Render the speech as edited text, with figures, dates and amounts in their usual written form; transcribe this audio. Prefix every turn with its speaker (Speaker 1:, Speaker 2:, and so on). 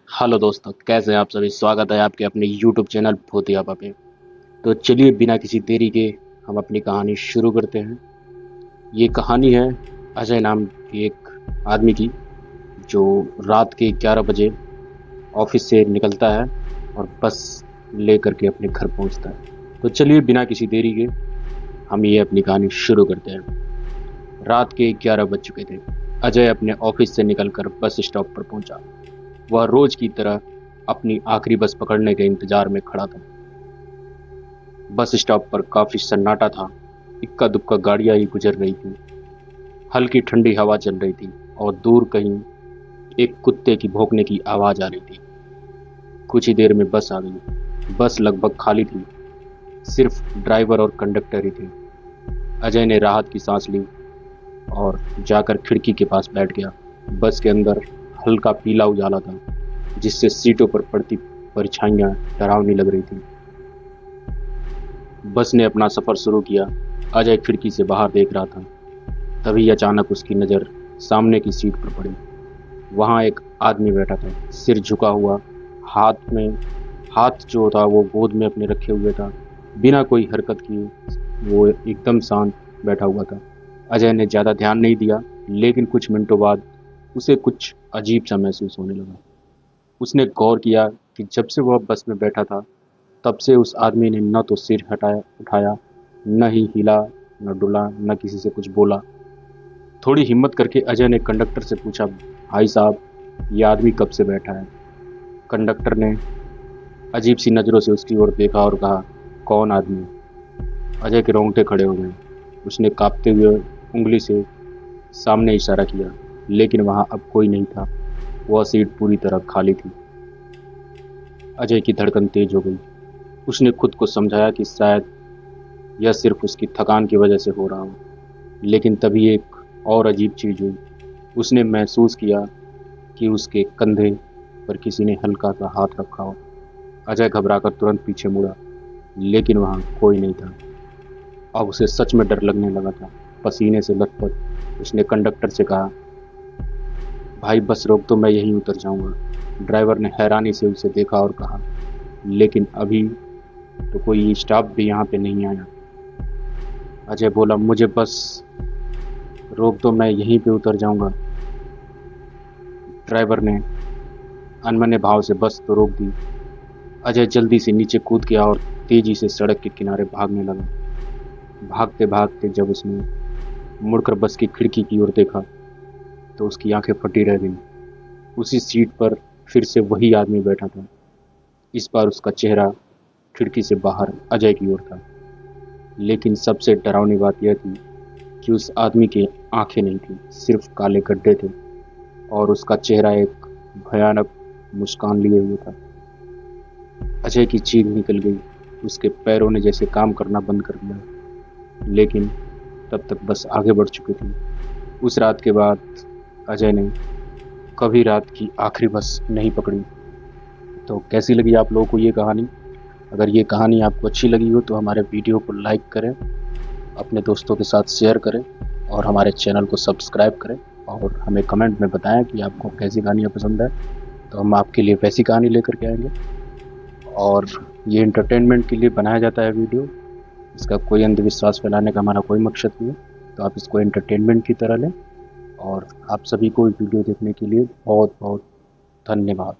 Speaker 1: Hello दोस्तों, कैसे हैं आप सभी। स्वागत है आपके अपने YouTube चैनल भूतियापा पे। तो चलिए बिना किसी देरी के हम अपनी कहानी शुरू करते हैं। ये कहानी है अजय नाम के एक आदमी की, जो रात के 11 बजे ऑफिस से निकलता है और बस लेकर के अपने घर पहुंचता है। तो चलिए बिना किसी देरी के हम ये अपनी कहानी शुरू करते हैं। रात के 11 बज चुके थे। अजय अपने ऑफिस से निकलकर बस स्टॉप पर पहुंचा। वह रोज की तरह अपनी आखिरी बस पकड़ने के इंतजार में खड़ा था। बस स्टॉप पर काफी सन्नाटा था। इक्का दुक्का गाड़ियां ही गुजर रही थी। हल्की ठंडी हवा चल रही थी और दूर कहीं एक कुत्ते की भौंकने की आवाज आ रही थी। कुछ ही देर में बस आ गई। बस लगभग खाली थी। सिर्फ ड्राइवर और कंडक्टर ही थे। अजय ने राहत की सांस ली और जाकर खिड़की के पास बैठ गया। बस के अंदर हल्का पीला उजाला था, जिससे सीटों पर पड़ती परछाइयां डरावनी लग रही थी। बस ने अपना सफर शुरू किया। अजय खिड़की से बाहर देख रहा था। तभी अचानक उसकी नज़र सामने की सीट पर पड़ी। वहां एक आदमी बैठा था, सिर झुका हुआ, हाथ में हाथ जो था वो गोद में अपने रखे हुए था। बिना कोई हरकत किए वो एकदम शांत बैठा हुआ था। अजय ने ज़्यादा ध्यान नहीं दिया, लेकिन कुछ मिनटों बाद उसे कुछ अजीब सा महसूस होने लगा। उसने गौर किया कि जब से वह बस में बैठा था, तब से उस आदमी ने न तो सिर हटाया उठाया, न ही हिला, न डुला, न किसी से कुछ बोला। थोड़ी हिम्मत करके अजय ने कंडक्टर से पूछा, भाई साहब, ये आदमी कब से बैठा है। कंडक्टर ने अजीब सी नज़रों से उसकी ओर देखा और कहा, कौन आदमी। अजय के रोंगटे खड़े हो गए। उसने कांपते हुए उंगली से सामने इशारा किया, लेकिन वहां अब कोई नहीं था। वह सीट पूरी तरह खाली थी। अजय की धड़कन तेज हो गई। उसने खुद को समझाया कि शायद यह सिर्फ उसकी थकान की वजह से हो रहा हो। लेकिन तभी एक और अजीब चीज हुई। उसने महसूस किया कि उसके कंधे पर किसी ने हल्का सा हाथ रखा हो। अजय घबराकर तुरंत पीछे मुड़ा, लेकिन वहां कोई नहीं था। अब उसे सच में डर लगने लगा था। पसीने से लथपथ उसने कंडक्टर से कहा, भाई बस रोक दो, मैं यहीं उतर जाऊंगा। ड्राइवर ने हैरानी से उसे देखा और कहा, लेकिन अभी तो कोई स्टाफ भी यहाँ पे नहीं आया। अजय बोला, मुझे बस रोक दो, मैं यहीं पे उतर जाऊंगा। ड्राइवर ने अनमने भाव से बस तो रोक दी। अजय जल्दी से नीचे कूद गया और तेजी से सड़क के किनारे भागने लगा। भागते भागते जब उसने मुड़कर बस की खिड़की की ओर देखा, तो उसकी आंखें फटी रह गईं। उसी सीट पर फिर से वही आदमी बैठा था। इस बार उसका चेहरा खिड़की से बाहर अजय की ओर था। लेकिन सबसे डरावनी बात यह थी कि उस आदमी की आंखें नहीं थी, सिर्फ काले गड्ढे थे और उसका चेहरा एक भयानक मुस्कान लिए हुए था। अजय की चीख निकल गई। उसके पैरों ने जैसे काम करना बंद कर दिया। लेकिन तब तक बस आगे बढ़ चुकी थी। उस रात के बाद अजय ने कभी रात की आखिरी बस नहीं पकड़ी। तो कैसी लगी आप लोगों को ये कहानी। अगर ये कहानी आपको अच्छी लगी हो तो हमारे वीडियो को लाइक करें, अपने दोस्तों के साथ शेयर करें और हमारे चैनल को सब्सक्राइब करें। और हमें कमेंट में बताएं कि आपको कैसी कहानियाँ पसंद है, तो हम आपके लिए वैसी कहानी लेकर के आएंगे। और ये इंटरटेनमेंट के लिए बनाया जाता है वीडियो। इसका कोई अंधविश्वास फैलाने का हमारा कोई मकसद नहीं है। तो आप इसको एंटरटेनमेंट की तरह लें। और आप सभी को वीडियो देखने के लिए बहुत बहुत धन्यवाद।